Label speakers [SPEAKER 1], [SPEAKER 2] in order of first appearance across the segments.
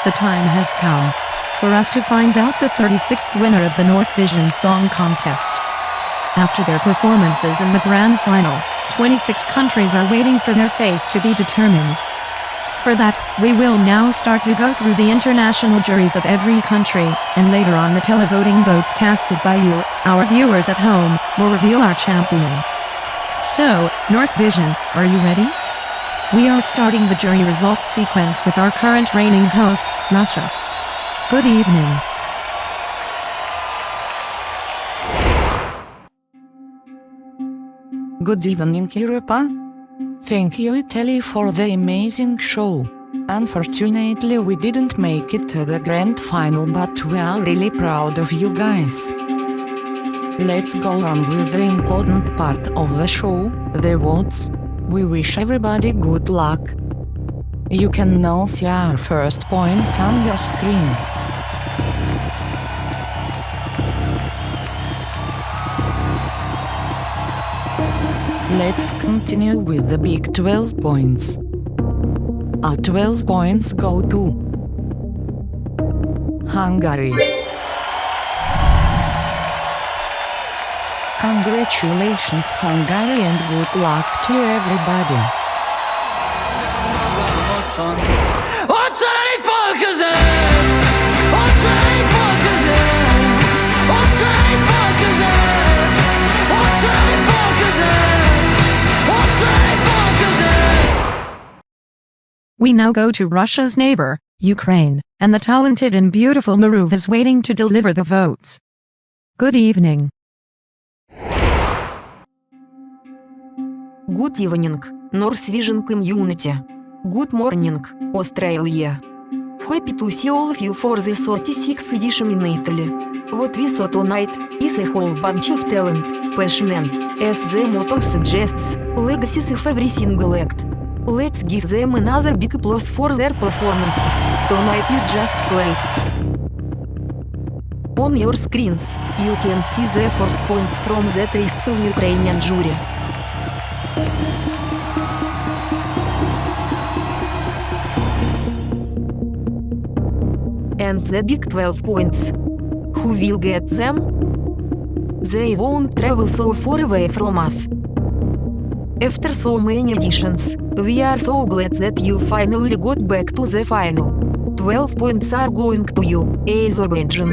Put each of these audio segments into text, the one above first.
[SPEAKER 1] The time has come for us to find out the 36th winner of the North Vision Song Contest. After their performances in the grand final, 26 countries are waiting for their fate to be determined. For that, we will now start to go through the international juries of every country, and later on the televoting votes casted by you, our viewers at home, will reveal our champion. So, North Vision, are you ready? We are starting the jury results sequence with our current reigning host, Russia. Good evening.
[SPEAKER 2] Good evening, Europa. Thank you, Italy, for the amazing show. Unfortunately, we didn't make it to the grand final, but we are really proud of you guys. Let's go on with the important part of the show, the votes. We wish everybody good luck. You can now see our first points on your screen. Let's continue with the big 12 points. Our 12 points go to Hungary. Congratulations, Hungary, and good luck to everybody.
[SPEAKER 1] We now go to Russia's neighbor, Ukraine, and the talented and beautiful Maruv is waiting to deliver the votes. Good evening.
[SPEAKER 3] Good evening, North Vision community. Good morning, Australia. Happy to see all of you for the 36th edition in Italy. What we saw tonight is a whole bunch of talent, passion and, as the motto suggests, legacies of every single act. Let's give them another big applause for their performances. Tonight you just slayed. On your screens, you can see the first points from the tasteful Ukrainian jury. And the big 12 points. Who will get them? They won't travel so far away from us. After so many editions, we are so glad that you finally got back to the final. 12 points are going to you, Azerbaijan.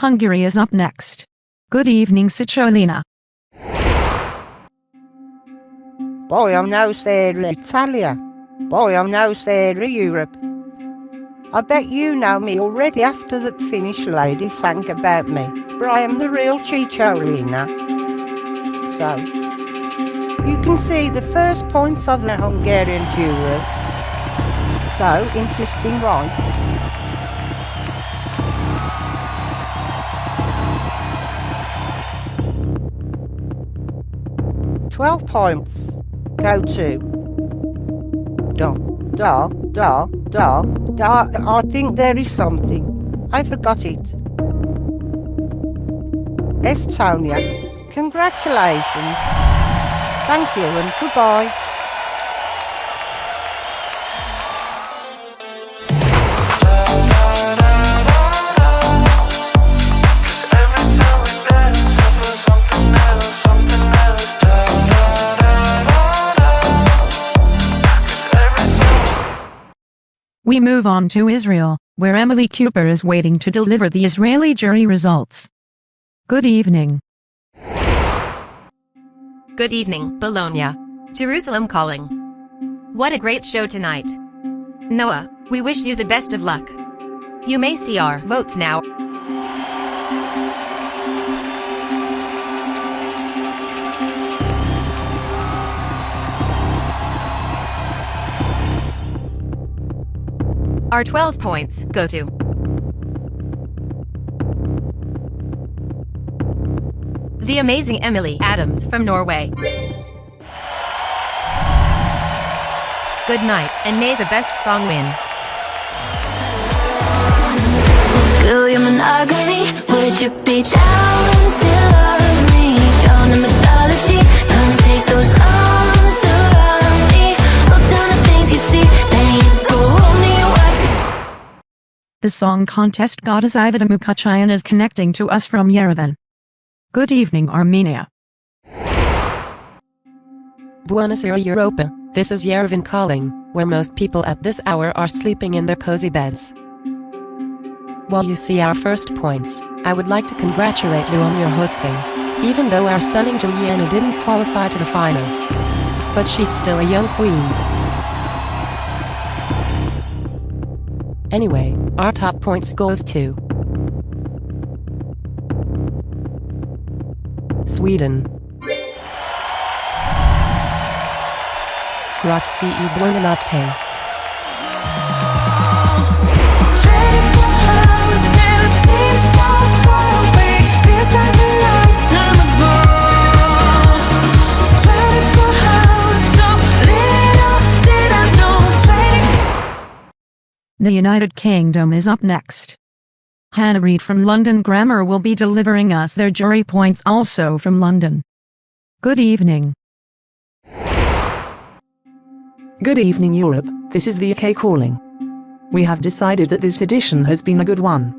[SPEAKER 1] Hungary is up next. Good evening, Sicholina.
[SPEAKER 4] Buongiorno, Italia. Buongiorno, Europe. I bet you know me already after that Finnish lady sang about me, but I am the real Cicciolina. So, you can see the first points of the Hungarian jury. So, interesting, right? 12 points go to I think there is something. I forgot it. Estonia. Congratulations. Thank you and goodbye.
[SPEAKER 1] We move on to Israel, where Emily Cooper is waiting to deliver the Israeli jury results. Good evening.
[SPEAKER 5] Good evening, Bologna. Jerusalem calling. What a great show tonight. Noah, we wish you the best of luck. You may see our votes now. Our 12 points go to the amazing Emily Adams from Norway. Good night, and may the best song win.
[SPEAKER 6] Spill your monogamy. Would you be down to love me? Drown in mythology. Come take those arms around me. Look down the things you see. Then you go hold me up.
[SPEAKER 1] The song contest goddess Iveta Mukachayan is connecting to us from Yerevan. Good evening, Armenia.
[SPEAKER 7] Buonasera Europa, this is Yerevan calling, where most people at this hour are sleeping in their cozy beds. While you see our first points, I would like to congratulate you on your hosting, even though our stunning Juliana didn't qualify to the final. But she's still a young queen. Anyway, our top points goes to Sweden. Grazie e buonanotte.
[SPEAKER 1] The United Kingdom is up next. Hannah Reid from London Grammar will be delivering us their jury points also from London. Good evening.
[SPEAKER 8] Good evening, Europe. This is the UK calling. We have decided that this edition has been a good one.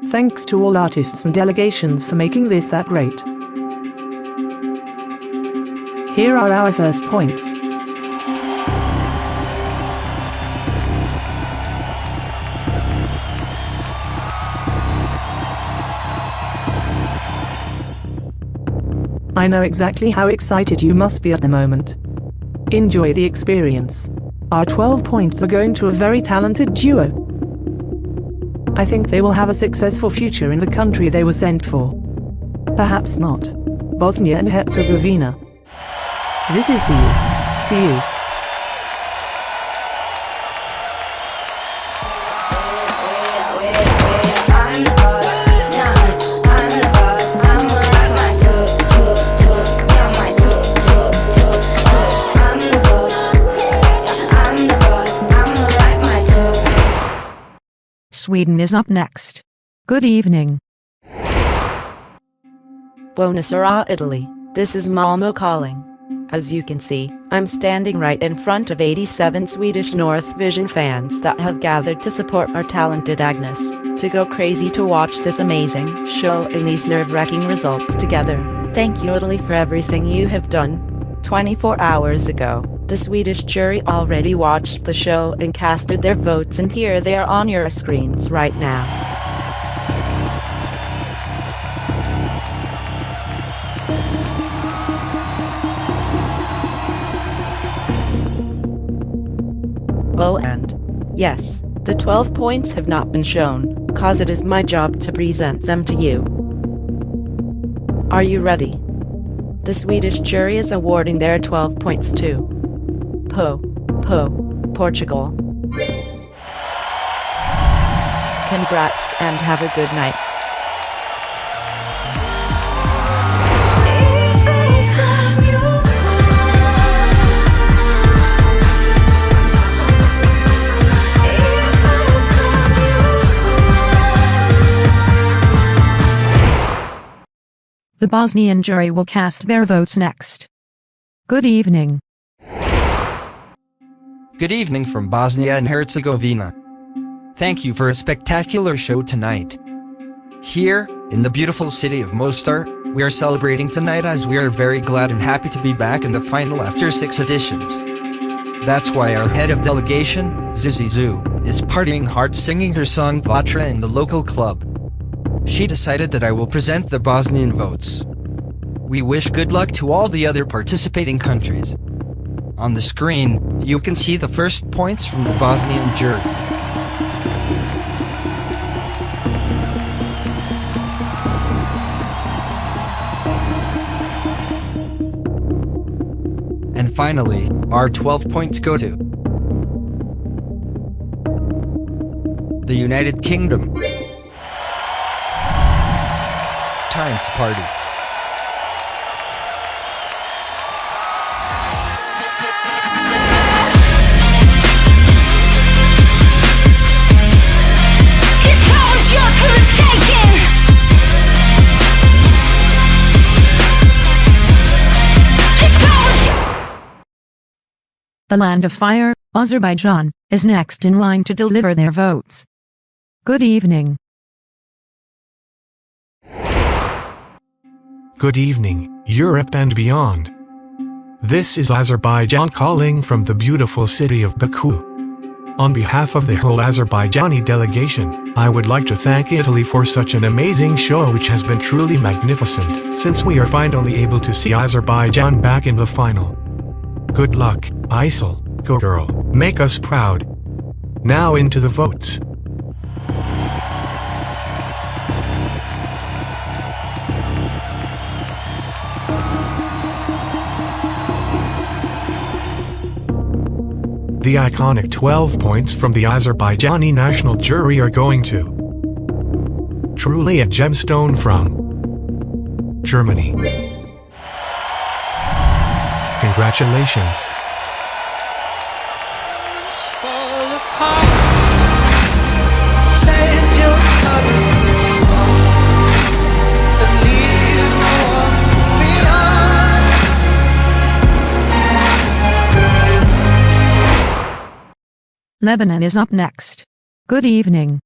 [SPEAKER 8] Thanks to all artists and delegations for making this that great. Here are our first points. I know exactly how excited you must be at the moment. Enjoy the experience. Our 12 points are going to a very talented duo. I think they will have a successful future in the country they were sent for. Perhaps not. Bosnia and Herzegovina. This is for you. See you.
[SPEAKER 1] Sweden is up next. Good evening.
[SPEAKER 9] Buonasera, Italy. This is Malmo calling. As you can see, I'm standing right in front of 87 Swedish North Vision fans that have gathered to support our talented Agnes, to go crazy to watch this amazing show and these nerve-wracking results together. Thank you, Italy, for everything you have done. 24 hours ago, the Swedish jury already watched the show and casted their votes, and here they are on your screens right now. Oh, and yes, the 12 points have not been shown, cause it is my job to present them to you. Are you ready? The Swedish jury is awarding their 12 points to Portugal. Congrats and have a good night.
[SPEAKER 1] The Bosnian jury will cast their votes next. Good evening.
[SPEAKER 10] Good evening from Bosnia and Herzegovina. Thank you for a spectacular show tonight. Here, in the beautiful city of Mostar, we are celebrating tonight as we are very glad and happy to be back in the final after 6 editions. That's why our head of delegation, Zuzi Zoo, is partying hard singing her song Vatra in the local club. She decided that I will present the Bosnian votes. We wish good luck to all the other participating countries. On the screen, you can see the first points from the Bosnian jury. And finally, our 12 points go to the United Kingdom. Time to party.
[SPEAKER 1] The land of fire, Azerbaijan, is next in line to deliver their votes. Good evening.
[SPEAKER 11] Good evening, Europe and beyond. This is Azerbaijan calling from the beautiful city of Baku. On behalf of the whole Azerbaijani delegation, I would like to thank Italy for such an amazing show which has been truly magnificent, since we are finally able to see Azerbaijan back in the final. Good luck, Aysel, go girl, make us proud. Now into the votes. The iconic 12 points from the Azerbaijani national jury are going to truly a gemstone from Germany. Congratulations.
[SPEAKER 1] Lebanon is up next. Good evening.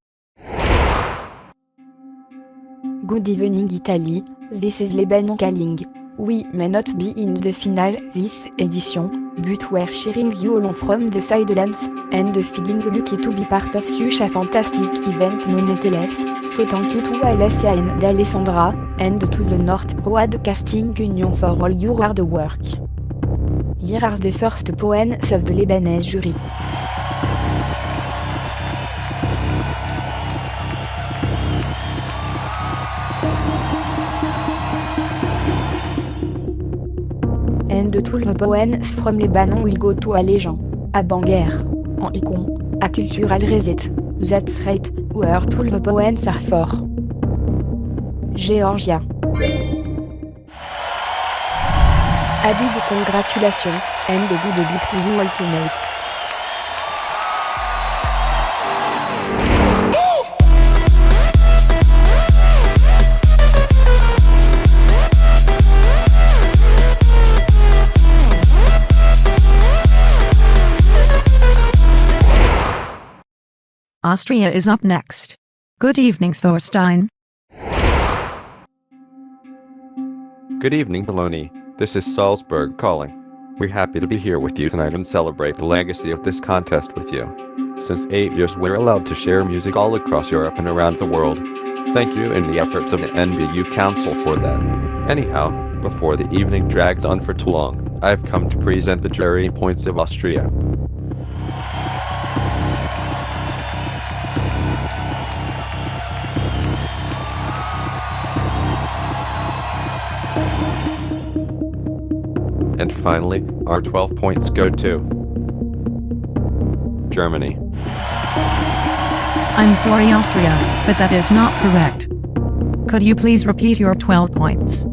[SPEAKER 12] Good evening Italy, this is Lebanon calling. We may not be in the final this edition, but we're cheering you along from the sidelines, and feeling lucky to be part of such a fantastic event nonetheless, so thank you to Alessia and Alessandra, and to the North Broadcasting Union for all your hard work. Here are the first poems of the Lebanese jury. And the 12 poems from Lebanon will go to Aléjan, à Banger, en Icon, à Cultural Reset, that's right, where 12 poems are for Georgia. A big congratulations, and a good luck to you all tonight.
[SPEAKER 1] Austria is up next. Good evening, Thorstein.
[SPEAKER 13] Good evening, Bologna. This is Salzburg calling. We're happy to be here with you tonight and celebrate the legacy of this contest with you. Since 8 years, we're allowed to share music all across Europe and around the world. Thank you and the efforts of the NBU Council for that. Anyhow, before the evening drags on for too long, I've come to present the jury points of Austria. And finally, our 12 points go to Germany.
[SPEAKER 1] I'm sorry, Austria, but that is not correct. Could you please repeat your 12 points?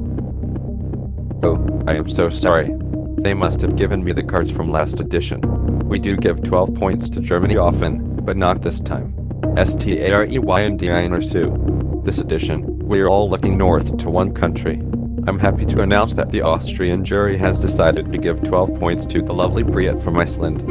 [SPEAKER 13] Oh, I am so sorry. They must have given me the cards from last edition. We do give 12 points to Germany often, but not this time. STAREYNDINERSU. This edition, we're all looking north to one country. I'm happy to announce that the Austrian jury has decided to give 12 points to the lovely Briet from Iceland.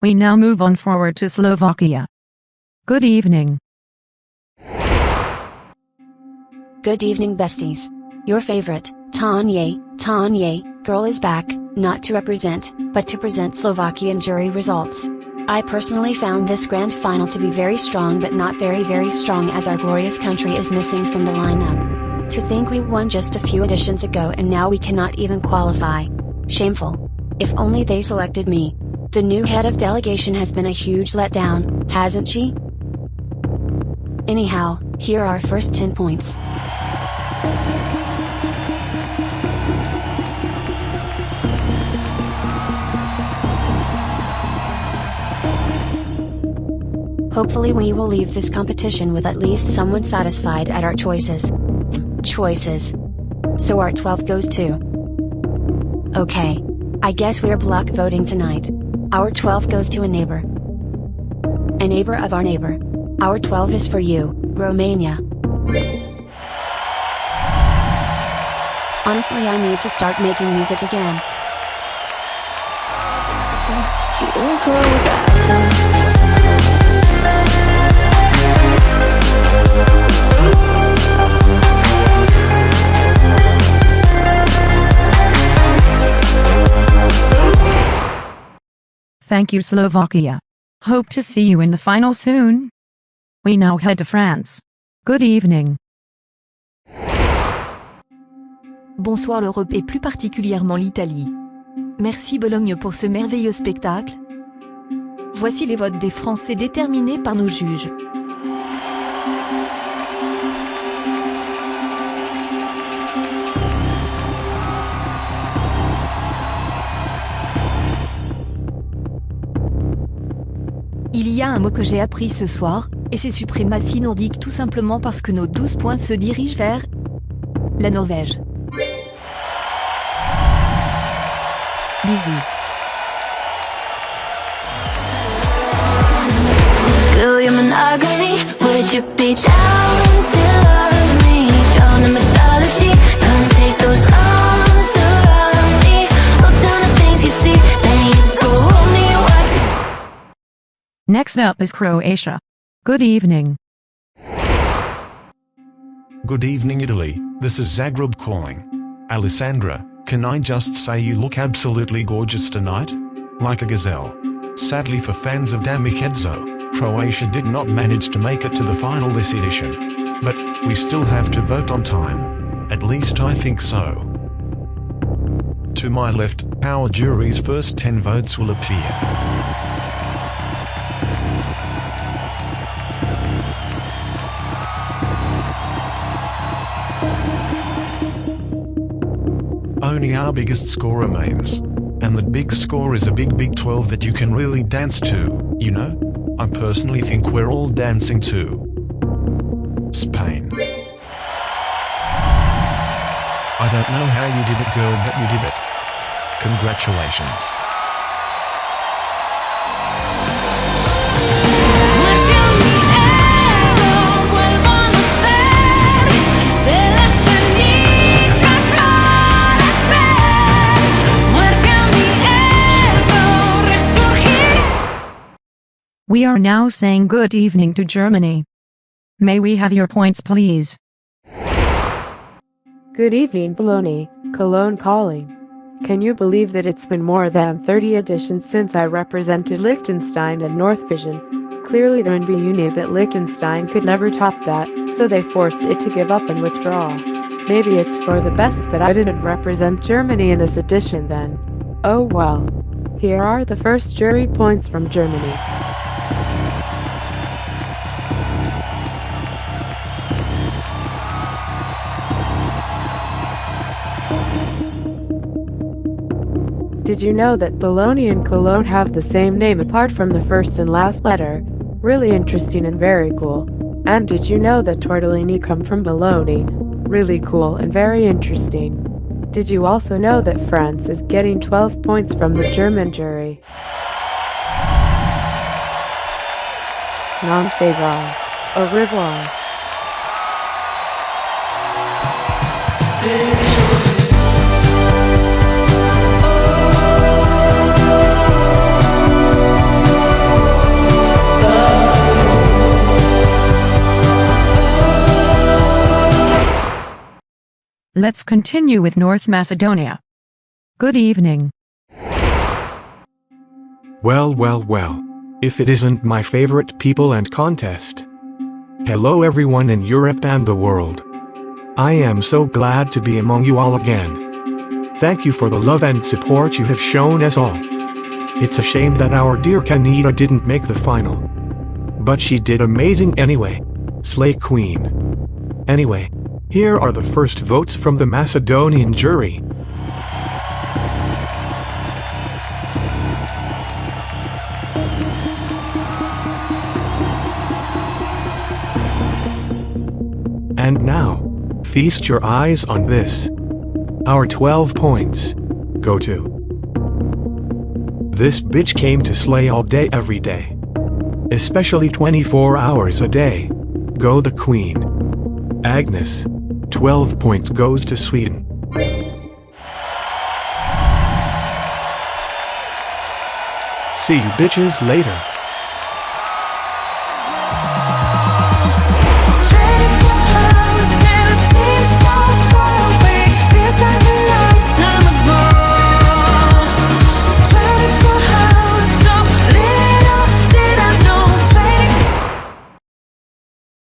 [SPEAKER 1] We now move on forward to Slovakia. Good evening.
[SPEAKER 14] Good evening, besties. Your favorite, Tanya girl is back, not to represent, but to present Slovakian jury results. I personally found this grand final to be very strong, but not very strong, as our glorious country is missing from the lineup. To think we won just a few editions ago and now we cannot even qualify. Shameful. If only they selected me. The new head of delegation has been a huge letdown, hasn't she? Anyhow, here are our first 10 points. Hopefully we will leave this competition with at least someone satisfied at our choices. choices. So our 12 goes to. Okay. I guess we're block voting tonight. Our 12 goes to a neighbor. A neighbor of our neighbor. Our 12 is for you, Romania. Honestly, I need to start making music again.
[SPEAKER 1] Thank you, Slovakia. Hope to see you in the final soon. We now head to France. Good evening.
[SPEAKER 15] Bonsoir l'Europe et plus particulièrement l'Italie. Merci Bologne pour ce merveilleux spectacle. Voici les votes des Français déterminés par nos juges. Il y a un mot que j'ai appris ce soir, et c'est suprématie nordique tout simplement parce que nos 12 points se dirigent vers la Norvège. Bisous.
[SPEAKER 6] Spill your monogamy. Would you be down to love me? Drawn to mythology. Come take those arms around me. Hold down the things you see. Then you go hold me what?
[SPEAKER 1] Next up is Croatia. Good evening.
[SPEAKER 16] Good evening, Italy. This is Zagreb calling. Alessandra, can I just say you look absolutely gorgeous tonight? Like a gazelle. Sadly for fans of Damichedzo, Croatia did not manage to make it to the final this edition. But we still have to vote on time. At least I think so. To my left, our jury's first 10 votes will appear. Only our biggest score remains. And that big score is a big 12 that you can really dance to, you know? I personally think we're all dancing to Spain. I don't know how you did it, girl, but you did it. Congratulations.
[SPEAKER 1] We are now saying good evening to Germany. May we have your points, please?
[SPEAKER 17] Good evening, Bologna. Cologne calling. Can you believe that it's been more than 30 editions since I represented Liechtenstein at North Vision? Clearly the NVSC knew that Liechtenstein could never top that, so they forced it to give up and withdraw. Maybe it's for the best that I didn't represent Germany in this edition then. Oh well. Here are the first jury points from Germany. Did you know that Bologna and Cologne have the same name apart from the first and last letter? Really interesting and very cool. And did you know that tortellini come from Bologna? Really cool and very interesting. Did you also know that France is getting 12 points from the German jury? Non c'est vrai. Au revoir.
[SPEAKER 1] Let's continue with North Macedonia. Good evening.
[SPEAKER 11] Well. If it isn't my favorite people and contest. Hello everyone in Europe and the world. I am so glad to be among you all again. Thank you for the love and support you have shown us all. It's a shame that our dear Kanita didn't make the final. But she did amazing anyway. Slay Queen. Anyway, here are the first votes from the Macedonian jury. And now, Feast your eyes on this. Our 12 points go to this bitch came to slay all day every day. Especially 24 hours a day. Go the queen. Agnes. 12 points goes to Sweden. See you bitches later.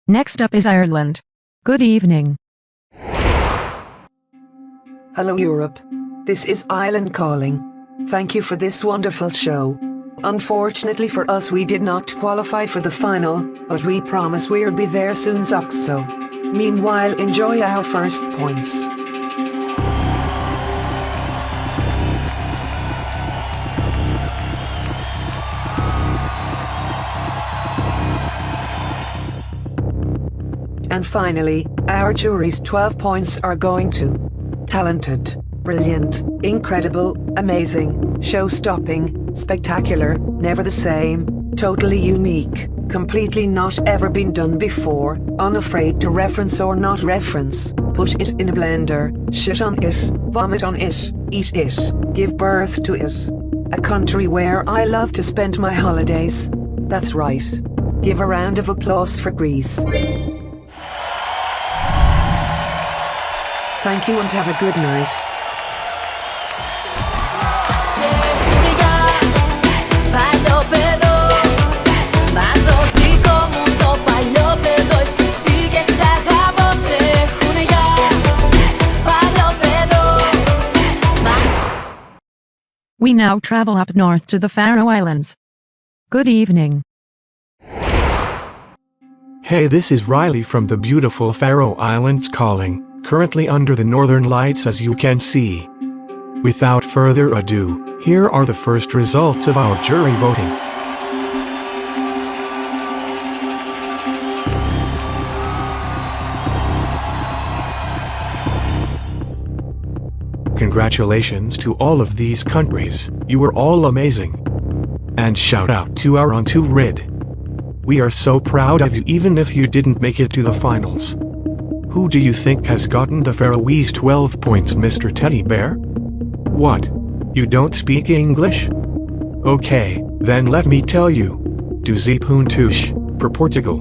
[SPEAKER 1] Next up is Ireland. Good evening.
[SPEAKER 18] Hello Europe. This is Ireland calling. Thank you for this wonderful show. Unfortunately for us we did not qualify for the final, but we promise we'll be there soon so. Meanwhile enjoy our first points. And finally, our jury's 12 points are going to talented, brilliant, incredible, amazing, show-stopping, spectacular, never the same, totally unique, completely not ever been done before, unafraid to reference or not reference, put it in a blender, shit on it, vomit on it, eat it, give birth to it. A country where I love to spend my holidays. That's right. Give a round of applause for Greece. Thank you and have a good night.
[SPEAKER 1] We now travel up north to the Faroe Islands. Good evening.
[SPEAKER 11] Hey, this is Riley from the beautiful Faroe Islands calling, currently under the northern lights as you can see. Without further ado, here are the first results of our jury voting. Congratulations to all of these countries, you were all amazing. And shout out to our on 2 Rid. We are so proud of you even if you didn't make it to the finals. Who do you think has gotten the Faroese 12 points, Mr. Teddy Bear? What? You don't speak English? Okay, then let me tell you. Do Puntos for Portugal.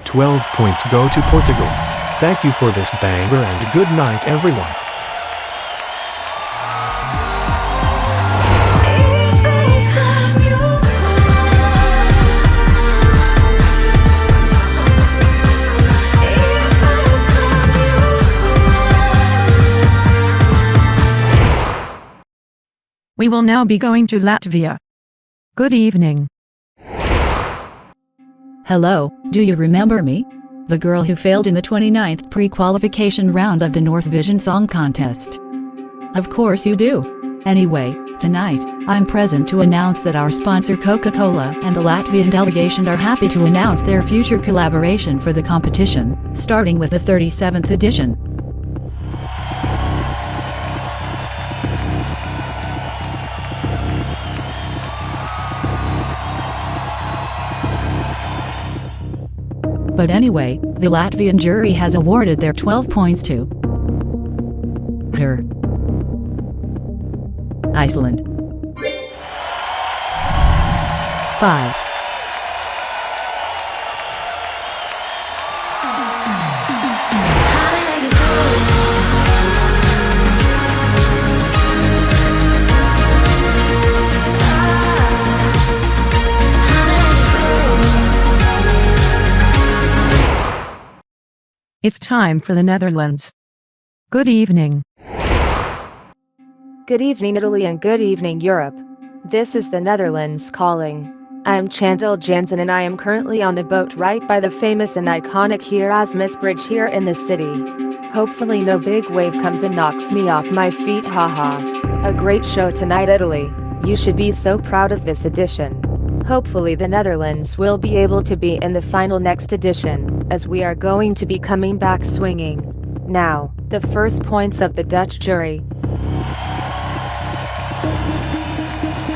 [SPEAKER 11] 12 points go to Portugal. Thank you for this banger and good night everyone.
[SPEAKER 1] We will now be going to Latvia. Good evening.
[SPEAKER 19] Hello, do you remember me? The girl who failed in the 29th pre-qualification round of the North Vision Song Contest. Of course you do. Anyway, tonight, I'm present to announce that our sponsor Coca-Cola and the Latvian delegation are happy to announce their future collaboration for the competition, starting with the 37th edition. But anyway, the Latvian jury has awarded their 12 points to her. Iceland. 5.
[SPEAKER 1] It's time for the Netherlands. Good evening.
[SPEAKER 20] Good evening Italy and good evening Europe. This is the Netherlands calling. I'm Chantal Jansen and I am currently on the boat right by the famous and iconic Erasmus Bridge here in the city. Hopefully no big wave comes and knocks me off my feet, haha. A great show tonight Italy. You should be so proud of this edition. Hopefully the Netherlands will be able to be in the final next edition, as we are going to be coming back swinging. Now, the first points of the Dutch jury.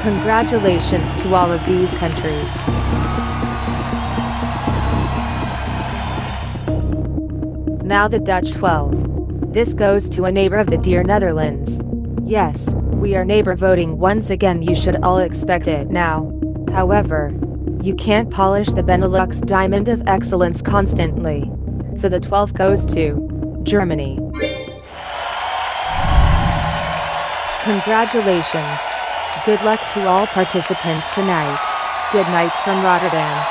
[SPEAKER 20] Congratulations to all of these countries. Now the Dutch 12. This goes to a neighbor of the dear Netherlands. Yes, we are neighbor voting once again, you should all expect it now. However, you can't polish the Benelux diamond of excellence constantly. So the 12 goes to Germany. Congratulations. Good luck to all participants tonight. Good night from Rotterdam.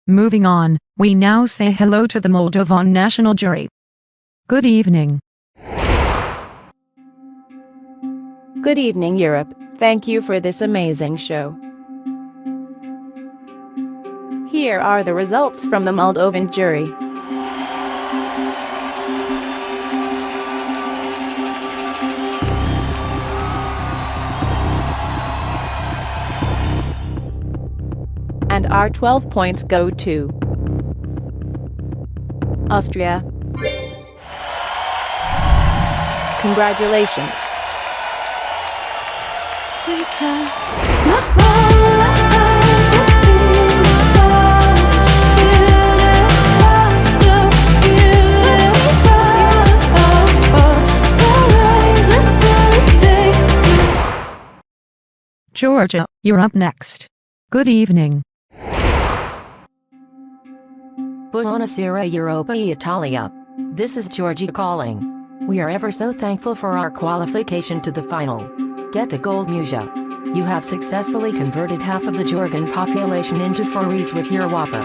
[SPEAKER 1] Moving on, we now say hello to the Moldovan national jury. Good evening.
[SPEAKER 9] Good evening, Europe. Thank you for this amazing show. Here are the results from the Moldovan jury. And our 12 points go to Austria. Congratulations.
[SPEAKER 1] Georgia, you're up next. Good evening.
[SPEAKER 21] Buonasera Europa e Italia. This is Georgie calling. We are ever so thankful for our qualification to the final. Get the gold Musia. You have successfully converted half of the Georgian population into furries with your whopper.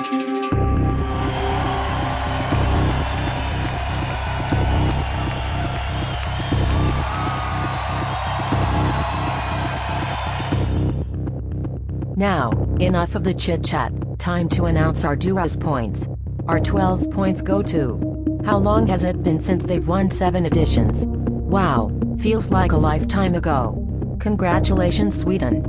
[SPEAKER 21] Now, enough of the chit-chat, time to announce our duos points. Our 12 points go to... How long has it been since they've won 7 editions? Wow, feels like a lifetime ago. Congratulations, Sweden.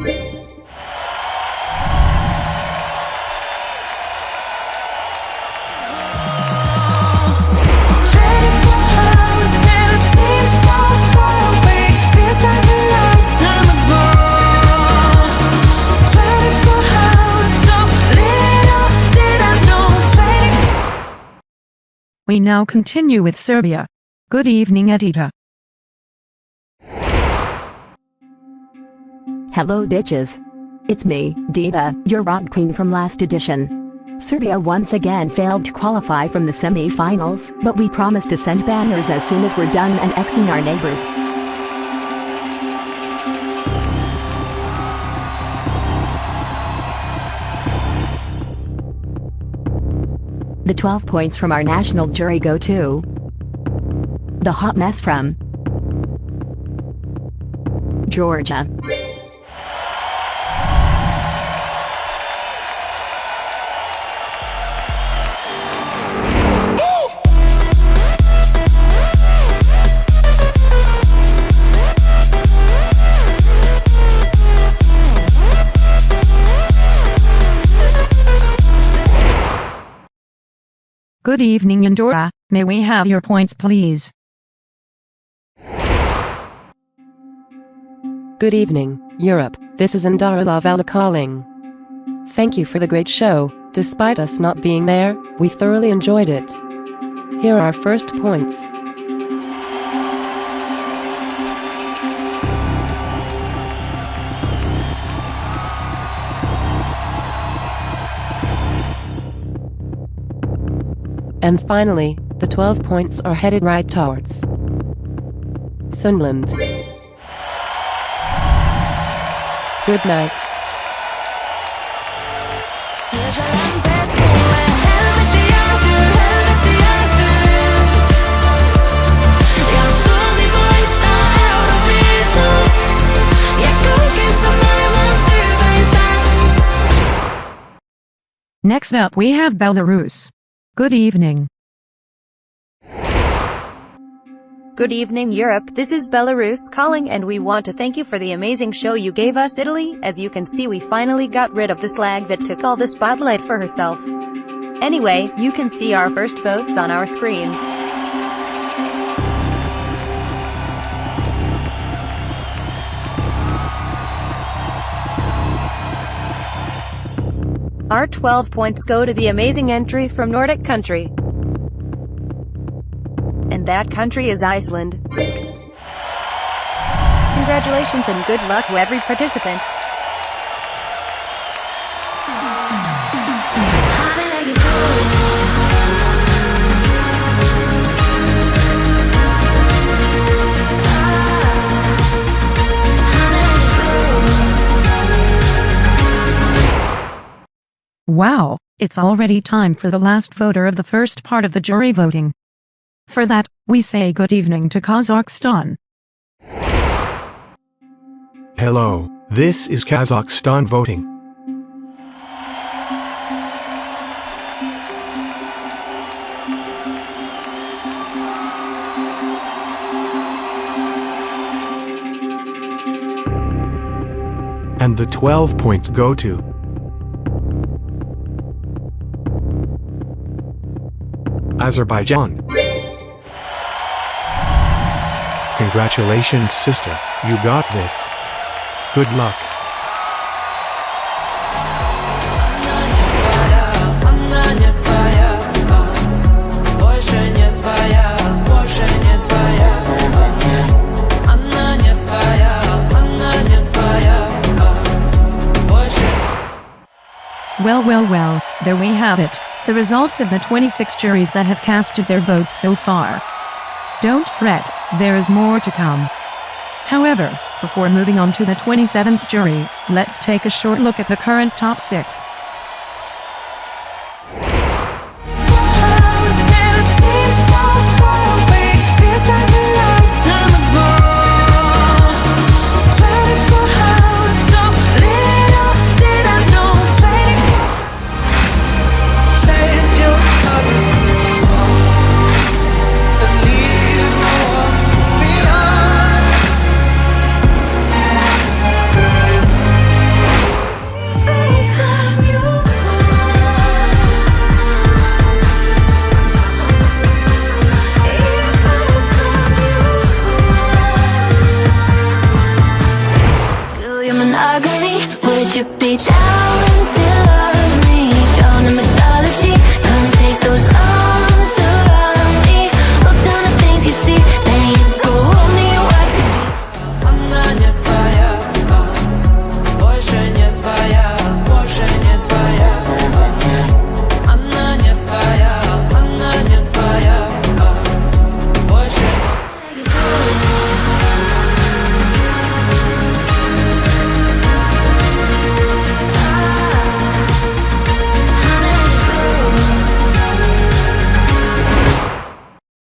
[SPEAKER 1] We now continue with Serbia. Good evening, Edita.
[SPEAKER 22] Hello bitches. It's me, Dita, your rock queen from last edition. Serbia once again failed to qualify from the semi-finals, but we promise to send banners as soon as we're done annexing our neighbors. The 12 points from our national jury go to the hot mess from Georgia.
[SPEAKER 1] Good evening, Andorra. May we have your points, please?
[SPEAKER 7] Good evening, Europe. This is Andorra Lavella calling. Thank you for the great show. Despite us not being there, we thoroughly enjoyed it. Here are our first points. And finally, the 12 points are headed right towards Finland. Good night.
[SPEAKER 1] Next up we have Belarus. Good evening.
[SPEAKER 2] Good evening, Europe. This is Belarus calling, and we want to thank you for the amazing show you gave us, Italy. As you can see, we finally got rid of the slag that took all the spotlight for herself. Anyway, you can see our first votes on our screens. Our 12 points go to the amazing entry from Nordic country. And that country is Iceland. Congratulations and good luck to every participant.
[SPEAKER 1] Wow, it's already time for the last voter of the first part of the jury voting. For that, we say good evening to Kazakhstan.
[SPEAKER 11] Hello, this is Kazakhstan voting. And the 12 points go to Azerbaijan. Congratulations, sister, you got this. Good luck.
[SPEAKER 1] Well, there we have it, the results of the 26 juries that have casted their votes so far. Don't fret, there is more to come. However, before moving on to the 27th jury, let's take a short look at the current top 6.